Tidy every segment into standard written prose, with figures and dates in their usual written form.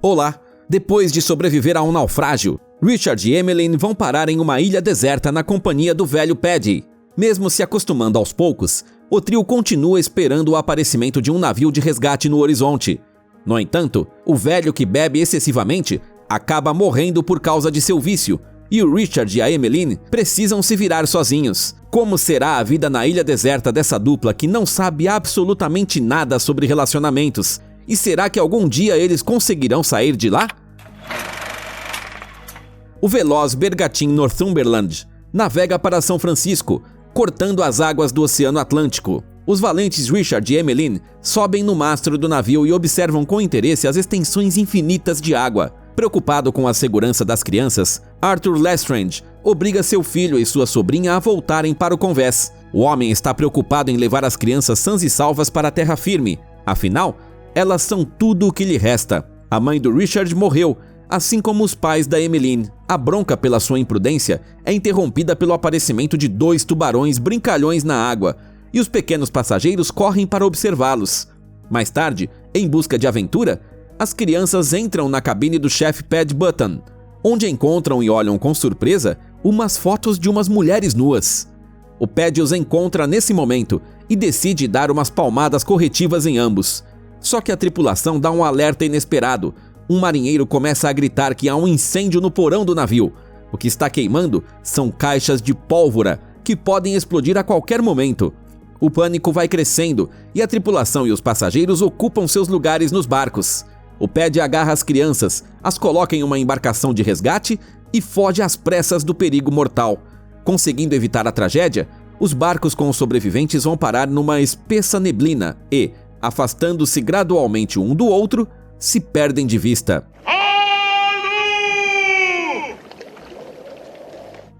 Olá! Depois de sobreviver a um naufrágio, Richard e Emmeline vão parar em uma ilha deserta na companhia do velho Paddy. Mesmo se acostumando aos poucos, o trio continua esperando o aparecimento de um navio de resgate no horizonte. No entanto, o velho que bebe excessivamente acaba morrendo por causa de seu vício, e o Richard e a Emmeline precisam se virar sozinhos. Como será a vida na ilha deserta dessa dupla que não sabe absolutamente nada sobre relacionamentos? E será que algum dia eles conseguirão sair de lá? O veloz bergantim Northumberland navega para São Francisco, cortando as águas do Oceano Atlântico. Os valentes Richard e Emmeline sobem no mastro do navio e observam com interesse as extensões infinitas de água. Preocupado com a segurança das crianças, Arthur Lestrange obriga seu filho e sua sobrinha a voltarem para o convés. O homem está preocupado em levar as crianças sãs e salvas para a terra firme. Afinal, elas são tudo o que lhe resta. A mãe do Richard morreu, assim como os pais da Emmeline. A bronca pela sua imprudência é interrompida pelo aparecimento de 2 tubarões brincalhões na água, e os pequenos passageiros correm para observá-los. Mais tarde, em busca de aventura, as crianças entram na cabine do chefe Paddy Button, onde encontram e olham com surpresa umas fotos de umas mulheres nuas. O Paddy os encontra nesse momento e decide dar umas palmadas corretivas em ambos. Só que a tripulação dá um alerta inesperado. Um marinheiro começa a gritar que há um incêndio no porão do navio. O que está queimando são caixas de pólvora que podem explodir a qualquer momento. O pânico vai crescendo e a tripulação e os passageiros ocupam seus lugares nos barcos. O Paddy agarra as crianças, as coloca em uma embarcação de resgate e foge às pressas do perigo mortal. Conseguindo evitar a tragédia, os barcos com os sobreviventes vão parar numa espessa neblina e, afastando-se gradualmente um do outro, se perdem de vista.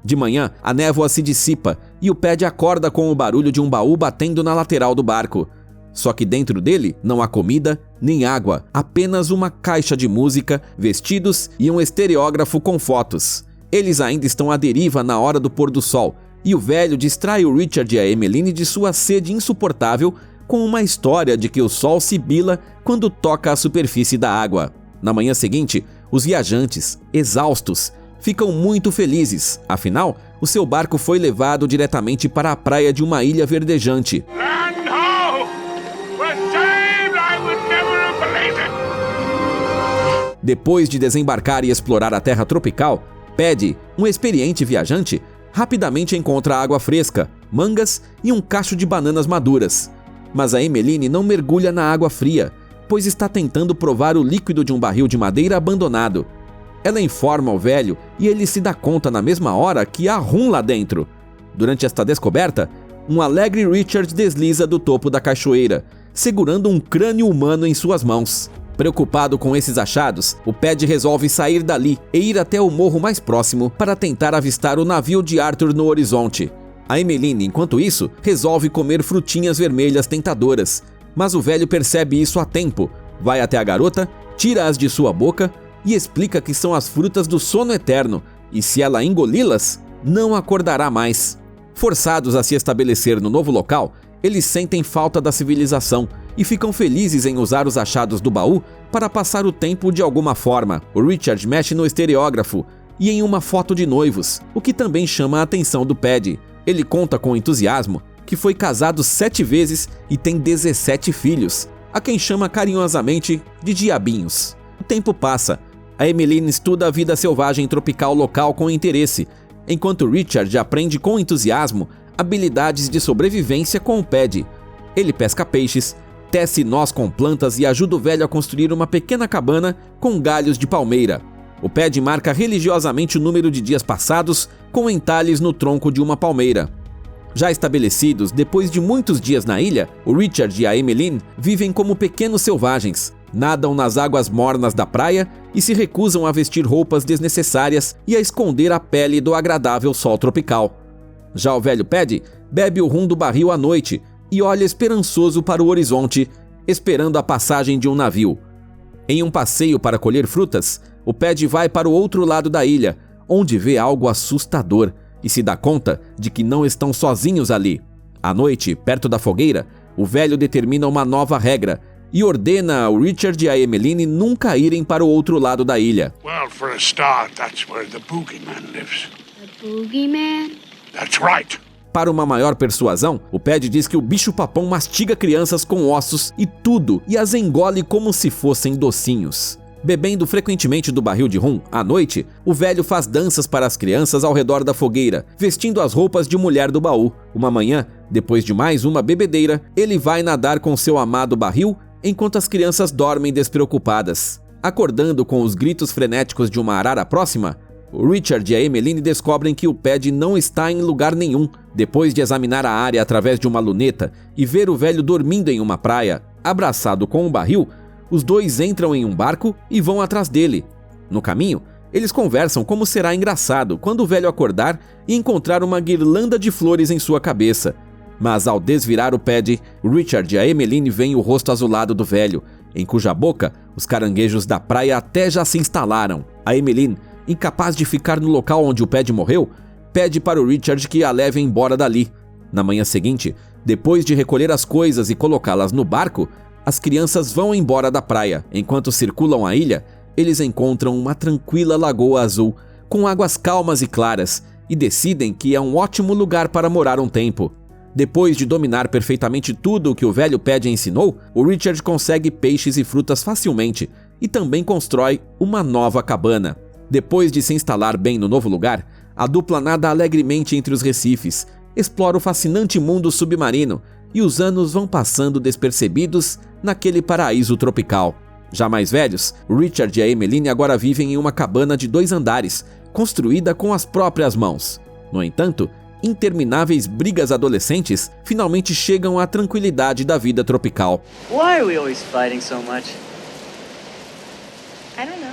De manhã, a névoa se dissipa e o Paddy acorda com o barulho de um baú batendo na lateral do barco. Só que dentro dele não há comida nem água, apenas uma caixa de música, vestidos e um estereógrafo com fotos. Eles ainda estão à deriva na hora do pôr do sol, e o velho distrai o Richard e a Emmeline de sua sede insuportável com uma história de que o sol sibila quando toca a superfície da água. Na manhã seguinte, os viajantes, exaustos, ficam muito felizes, afinal, o seu barco foi levado diretamente para a praia de uma ilha verdejante. Depois de desembarcar e explorar a terra tropical, Paddy, um experiente viajante, rapidamente encontra água fresca, mangas e um cacho de bananas maduras. Mas a Emmeline não mergulha na água fria, pois está tentando provar o líquido de um barril de madeira abandonado. Ela informa o velho e ele se dá conta na mesma hora que há rum lá dentro. Durante esta descoberta, um alegre Richard desliza do topo da cachoeira, segurando um crânio humano em suas mãos. Preocupado com esses achados, o Paddy resolve sair dali e ir até o morro mais próximo para tentar avistar o navio de Arthur no horizonte. A Emmeline, enquanto isso, resolve comer frutinhas vermelhas tentadoras, mas o velho percebe isso a tempo, vai até a garota, tira-as de sua boca e explica que são as frutas do sono eterno, e se ela engoli-las, não acordará mais. Forçados a se estabelecer no novo local, eles sentem falta da civilização e ficam felizes em usar os achados do baú para passar o tempo de alguma forma. O Richard mexe no estereógrafo e em uma foto de noivos, o que também chama a atenção do Paddy. Ele conta com entusiasmo que foi casado 7 vezes e tem 17 filhos, a quem chama carinhosamente de diabinhos. O tempo passa. A Emmeline estuda a vida selvagem tropical local com interesse, enquanto Richard aprende com entusiasmo habilidades de sobrevivência com o Paddy. Ele pesca peixes, tece nós com plantas e ajuda o velho a construir uma pequena cabana com galhos de palmeira. O Paddy marca religiosamente o número de dias passados com entalhes no tronco de uma palmeira. Já estabelecidos, depois de muitos dias na ilha, o Richard e a Emmeline vivem como pequenos selvagens, nadam nas águas mornas da praia e se recusam a vestir roupas desnecessárias e a esconder a pele do agradável sol tropical. Já o velho Paddy bebe o rum do barril à noite e olha esperançoso para o horizonte, esperando a passagem de um navio. Em um passeio para colher frutas, o Paddy vai para o outro lado da ilha, onde vê algo assustador e se dá conta de que não estão sozinhos ali. À noite, perto da fogueira, o velho determina uma nova regra: e ordena ao Richard e a Emmeline nunca irem para o outro lado da ilha. Well, for a start, that's where the boogeyman lives. The boogeyman? That's right. Para uma maior persuasão, o Ped diz que o bicho-papão mastiga crianças com ossos e tudo e as engole como se fossem docinhos. Bebendo frequentemente do barril de rum, à noite, o velho faz danças para as crianças ao redor da fogueira, vestindo as roupas de mulher do baú. Uma manhã, depois de mais uma bebedeira, ele vai nadar com seu amado barril enquanto as crianças dormem despreocupadas. Acordando com os gritos frenéticos de uma arara próxima, o Richard e a Emmeline descobrem que o Ped não está em lugar nenhum. Depois de examinar a área através de uma luneta e ver o velho dormindo em uma praia, abraçado com um barril, os dois entram em um barco e vão atrás dele. No caminho, eles conversam como será engraçado quando o velho acordar e encontrar uma guirlanda de flores em sua cabeça. Mas ao desvirar o Ped, Richard e a Emmeline veem o rosto azulado do velho, em cuja boca os caranguejos da praia até já se instalaram. A Emmeline, incapaz de ficar no local onde o Ped morreu, pede para o Richard que a leve embora dali. Na manhã seguinte, depois de recolher as coisas e colocá-las no barco, as crianças vão embora da praia. Enquanto circulam a ilha, eles encontram uma tranquila lagoa azul, com águas calmas e claras, e decidem que é um ótimo lugar para morar um tempo. Depois de dominar perfeitamente tudo o que o velho Ped ensinou, o Richard consegue peixes e frutas facilmente e também constrói uma nova cabana. Depois de se instalar bem no novo lugar, a dupla nada alegremente entre os recifes, explora o fascinante mundo submarino e os anos vão passando despercebidos naquele paraíso tropical. Já mais velhos, Richard e a Emmeline agora vivem em uma cabana de 2 andares, construída com as próprias mãos. No entanto, intermináveis brigas adolescentes finalmente chegam à tranquilidade da vida tropical. Why are we always fighting so much? I don't know.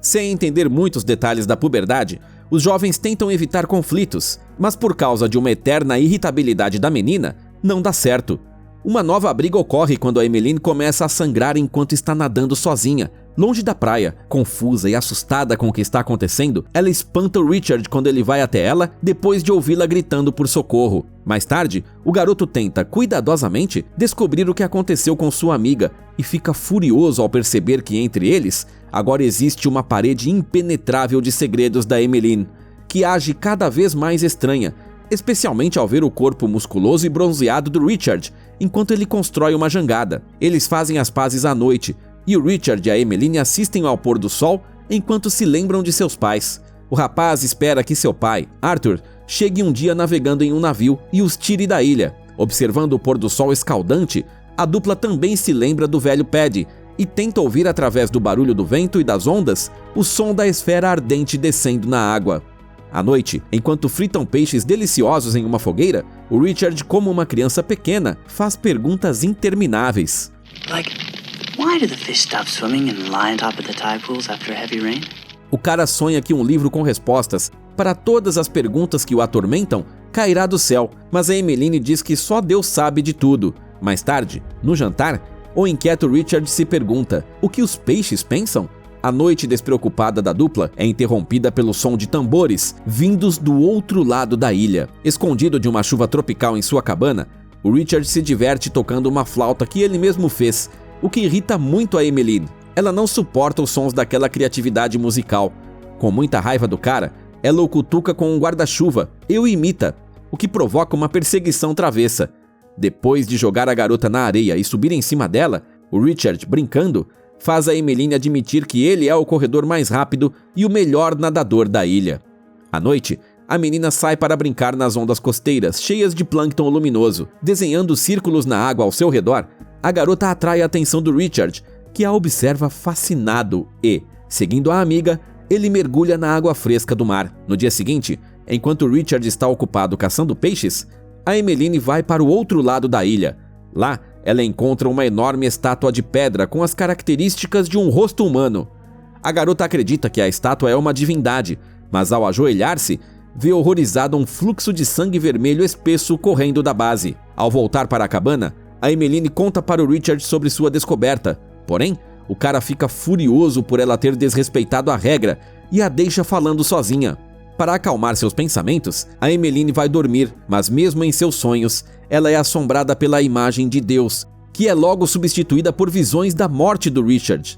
Sem entender muitos detalhes da puberdade, os jovens tentam evitar conflitos, mas por causa de uma eterna irritabilidade da menina, não dá certo. Uma nova briga ocorre quando a Emmeline começa a sangrar enquanto está nadando sozinha, longe da praia. Confusa e assustada com o que está acontecendo, ela espanta o Richard quando ele vai até ela, depois de ouvi-la gritando por socorro. Mais tarde, o garoto tenta, cuidadosamente, descobrir o que aconteceu com sua amiga e fica furioso ao perceber que entre eles, agora existe uma parede impenetrável de segredos da Emmeline, que age cada vez mais estranha, especialmente ao ver o corpo musculoso e bronzeado do Richard, enquanto ele constrói uma jangada. Eles fazem as pazes à noite, e o Richard e a Emmeline assistem ao pôr do sol enquanto se lembram de seus pais. O rapaz espera que seu pai, Arthur, chegue um dia navegando em um navio e os tire da ilha. Observando o pôr do sol escaldante, a dupla também se lembra do velho Ped e tenta ouvir através do barulho do vento e das ondas o som da esfera ardente descendo na água. À noite, enquanto fritam peixes deliciosos em uma fogueira, o Richard, como uma criança pequena, faz perguntas intermináveis. Like, why do the fish stop swimming and lie on top of the tide pools after a heavy rain? O cara sonha que um livro com respostas para todas as perguntas que o atormentam cairá do céu, mas a Emmeline diz que só Deus sabe de tudo. Mais tarde, no jantar, o inquieto Richard se pergunta: o que os peixes pensam? A noite despreocupada da dupla é interrompida pelo som de tambores vindos do outro lado da ilha. Escondido de uma chuva tropical em sua cabana, o Richard se diverte tocando uma flauta que ele mesmo fez, o que irrita muito a Emmeline. Ela não suporta os sons daquela criatividade musical. Com muita raiva do cara, ela o cutuca com um guarda-chuva e o imita, o que provoca uma perseguição travessa. Depois de jogar a garota na areia e subir em cima dela, o Richard, brincando, faz a Emmeline admitir que ele é o corredor mais rápido e o melhor nadador da ilha. À noite, a menina sai para brincar nas ondas costeiras, cheias de plâncton luminoso. Desenhando círculos na água ao seu redor, a garota atrai a atenção do Richard, que a observa fascinado e, seguindo a amiga, ele mergulha na água fresca do mar. No dia seguinte, enquanto Richard está ocupado caçando peixes, a Emmeline vai para o outro lado da ilha. Lá, ela encontra uma enorme estátua de pedra com as características de um rosto humano. A garota acredita que a estátua é uma divindade, mas ao ajoelhar-se, vê horrorizada um fluxo de sangue vermelho espesso correndo da base. Ao voltar para a cabana, a Emmeline conta para o Richard sobre sua descoberta. Porém, o cara fica furioso por ela ter desrespeitado a regra e a deixa falando sozinha. Para acalmar seus pensamentos, a Emmeline vai dormir, mas mesmo em seus sonhos, ela é assombrada pela imagem de Deus, que é logo substituída por visões da morte do Richard.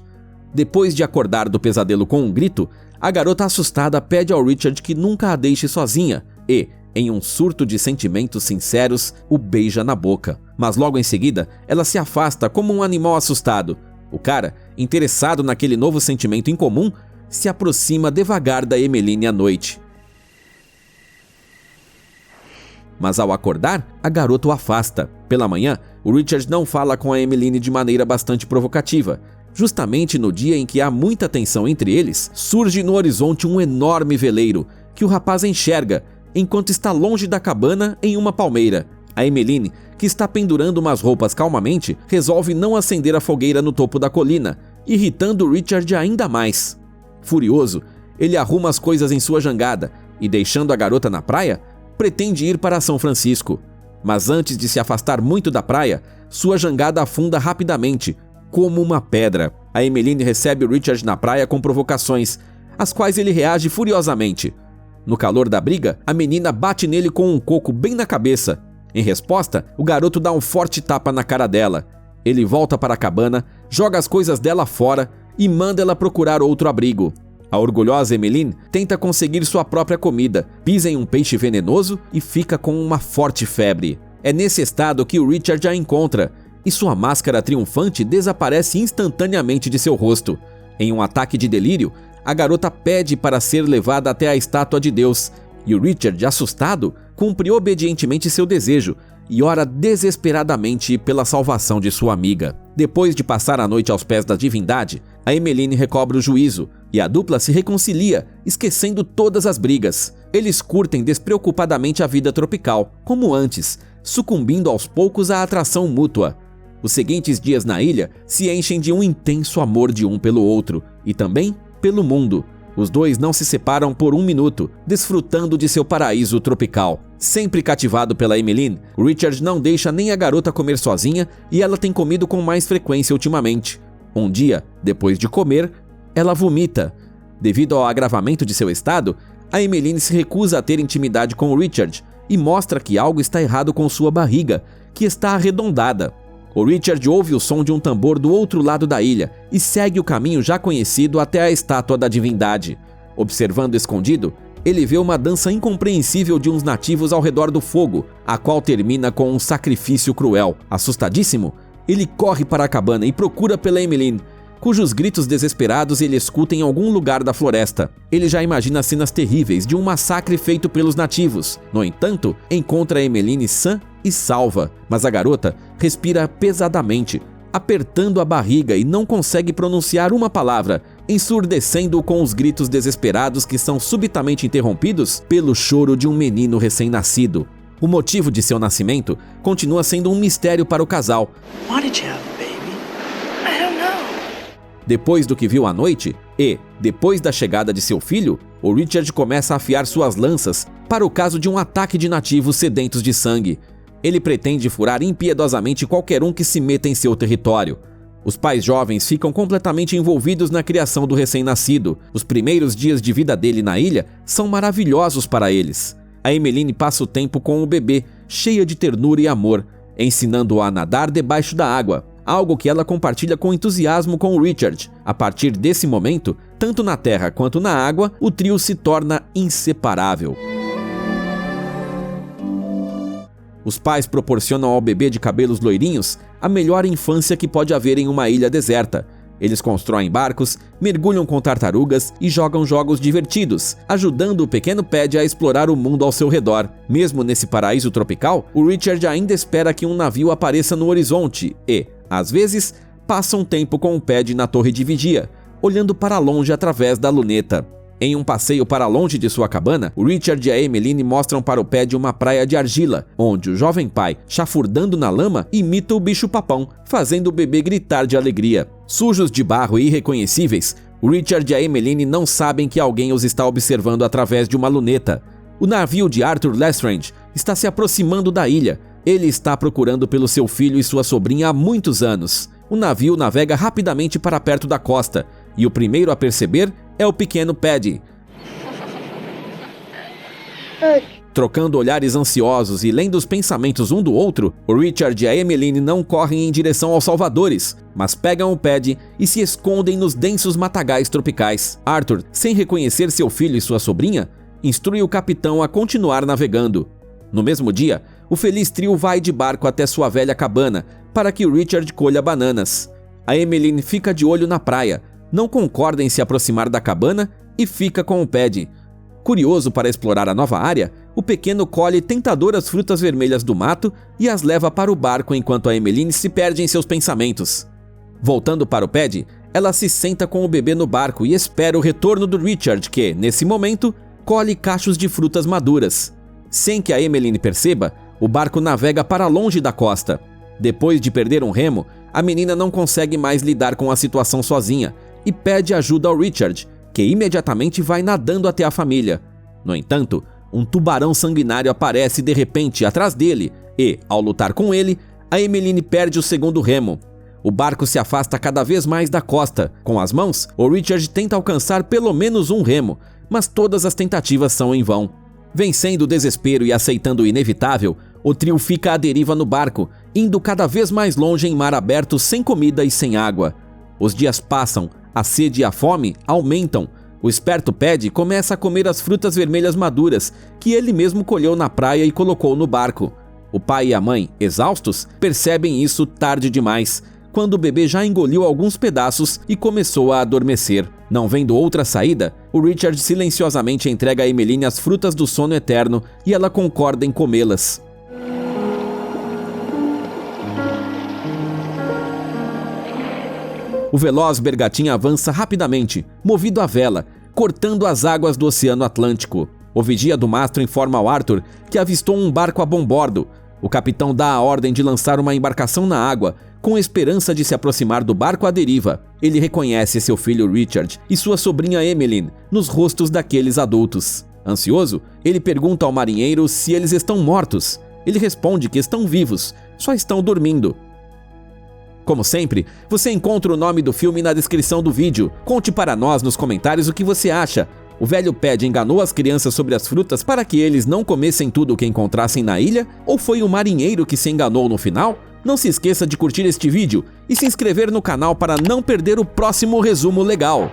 Depois de acordar do pesadelo com um grito, a garota assustada pede ao Richard que nunca a deixe sozinha e, em um surto de sentimentos sinceros, o beija na boca. Mas logo em seguida, ela se afasta como um animal assustado. O cara, interessado naquele novo sentimento incomum, se aproxima devagar da Emmeline à noite. Mas ao acordar, a garota o afasta. Pela manhã, o Richard não fala com a Emmeline de maneira bastante provocativa. Justamente no dia em que há muita tensão entre eles, surge no horizonte um enorme veleiro, que o rapaz enxerga, enquanto está longe da cabana em uma palmeira. A Emmeline, que está pendurando umas roupas calmamente, resolve não acender a fogueira no topo da colina, irritando Richard ainda mais. Furioso, ele arruma as coisas em sua jangada e, deixando a garota na praia, pretende ir para São Francisco. Mas antes de se afastar muito da praia, sua jangada afunda rapidamente, como uma pedra. A Emmeline recebe Richard na praia com provocações, às quais ele reage furiosamente. No calor da briga, a menina bate nele com um coco bem na cabeça. Em resposta, o garoto dá um forte tapa na cara dela. Ele volta para a cabana, joga as coisas dela fora e manda ela procurar outro abrigo. A orgulhosa Emmeline tenta conseguir sua própria comida, pisa em um peixe venenoso e fica com uma forte febre. É nesse estado que o Richard a encontra, e sua máscara triunfante desaparece instantaneamente de seu rosto. Em um ataque de delírio, a garota pede para ser levada até a estátua de Deus, e o Richard, assustado, cumpre obedientemente seu desejo e ora desesperadamente pela salvação de sua amiga. Depois de passar a noite aos pés da divindade, a Emmeline recobra o juízo e a dupla se reconcilia, esquecendo todas as brigas. Eles curtem despreocupadamente a vida tropical, como antes, sucumbindo aos poucos à atração mútua. Os seguintes dias na ilha se enchem de um intenso amor de um pelo outro e também pelo mundo. Os dois não se separam por um minuto, desfrutando de seu paraíso tropical. Sempre cativado pela Emmeline, Richard não deixa nem a garota comer sozinha e ela tem comido com mais frequência ultimamente. Um dia, depois de comer, ela vomita. Devido ao agravamento de seu estado, a Emmeline se recusa a ter intimidade com Richard e mostra que algo está errado com sua barriga, que está arredondada. O Richard ouve o som de um tambor do outro lado da ilha e segue o caminho já conhecido até a estátua da divindade. Observando escondido, ele vê uma dança incompreensível de uns nativos ao redor do fogo, a qual termina com um sacrifício cruel. Assustadíssimo, ele corre para a cabana e procura pela Emmeline, cujos gritos desesperados ele escuta em algum lugar da floresta. Ele já imagina cenas terríveis de um massacre feito pelos nativos. No entanto, encontra a Emmeline sã e salva, mas a garota respira pesadamente, apertando a barriga e não consegue pronunciar uma palavra, ensurdecendo-o com os gritos desesperados que são subitamente interrompidos pelo choro de um menino recém-nascido. O motivo de seu nascimento continua sendo um mistério para o casal. Why did you have a baby? I don't know. Depois do que viu à noite e depois da chegada de seu filho, o Richard começa a afiar suas lanças para o caso de um ataque de nativos sedentos de sangue. Ele pretende furar impiedosamente qualquer um que se meta em seu território. Os pais jovens ficam completamente envolvidos na criação do recém-nascido. Os primeiros dias de vida dele na ilha são maravilhosos para eles. A Emmeline passa o tempo com o bebê, cheia de ternura e amor, ensinando-o a nadar debaixo da água, algo que ela compartilha com entusiasmo com o Richard. A partir desse momento, tanto na terra quanto na água, o trio se torna inseparável. Os pais proporcionam ao bebê de cabelos loirinhos a melhor infância que pode haver em uma ilha deserta. Eles constroem barcos, mergulham com tartarugas e jogam jogos divertidos, ajudando o pequeno Paddy a explorar o mundo ao seu redor. Mesmo nesse paraíso tropical, o Richard ainda espera que um navio apareça no horizonte e, às vezes, passa um tempo com o Paddy na torre de vigia, olhando para longe através da luneta. Em um passeio para longe de sua cabana, o Richard e a Emmeline mostram para o Paddy uma praia de argila, onde o jovem pai, chafurdando na lama, imita o bicho-papão, fazendo o bebê gritar de alegria. Sujos de barro e irreconhecíveis, o Richard e a Emmeline não sabem que alguém os está observando através de uma luneta. O navio de Arthur Lestrange está se aproximando da ilha. Ele está procurando pelo seu filho e sua sobrinha há muitos anos. O navio navega rapidamente para perto da costa, e o primeiro a perceber é o pequeno Paddy. Trocando olhares ansiosos e lendo os pensamentos um do outro, o Richard e a Emmeline não correm em direção aos salvadores, mas pegam o Paddy e se escondem nos densos matagais tropicais. Arthur, sem reconhecer seu filho e sua sobrinha, instrui o capitão a continuar navegando. No mesmo dia, o feliz trio vai de barco até sua velha cabana para que o Richard colha bananas. A Emmeline fica de olho na praia, não concorda em se aproximar da cabana e fica com o Paddy. Curioso para explorar a nova área, o pequeno colhe tentadoras frutas vermelhas do mato e as leva para o barco enquanto a Emmeline se perde em seus pensamentos. Voltando para o Paddy, ela se senta com o bebê no barco e espera o retorno do Richard que, nesse momento, colhe cachos de frutas maduras. Sem que a Emmeline perceba, o barco navega para longe da costa. Depois de perder um remo, a menina não consegue mais lidar com a situação sozinha e pede ajuda ao Richard, que imediatamente vai nadando até a família. No entanto, um tubarão sanguinário aparece de repente atrás dele e, ao lutar com ele, a Emmeline perde o segundo remo. O barco se afasta cada vez mais da costa. Com as mãos, o Richard tenta alcançar pelo menos um remo, mas todas as tentativas são em vão. Vencendo o desespero e aceitando o inevitável, o trio fica à deriva no barco, indo cada vez mais longe em mar aberto sem comida e sem água. Os dias passam, a sede e a fome aumentam. O esperto Paddy começa a comer as frutas vermelhas maduras que ele mesmo colheu na praia e colocou no barco. O pai e a mãe, exaustos, percebem isso tarde demais, quando o bebê já engoliu alguns pedaços e começou a adormecer. Não vendo outra saída, o Richard silenciosamente entrega a Emmeline as frutas do sono eterno e ela concorda em comê-las. O veloz bergatim avança rapidamente, movido à vela, cortando as águas do Oceano Atlântico. O vigia do mastro informa ao Arthur que avistou um barco a bombordo. O capitão dá a ordem de lançar uma embarcação na água, com esperança de se aproximar do barco à deriva. Ele reconhece seu filho Richard e sua sobrinha Emmeline nos rostos daqueles adultos. Ansioso, ele pergunta ao marinheiro se eles estão mortos. Ele responde que estão vivos, só estão dormindo. Como sempre, você encontra o nome do filme na descrição do vídeo. Conte para nós nos comentários o que você acha. O velho Paddy enganou as crianças sobre as frutas para que eles não comessem tudo o que encontrassem na ilha? Ou foi o marinheiro que se enganou no final? Não se esqueça de curtir este vídeo e se inscrever no canal para não perder o próximo resumo legal.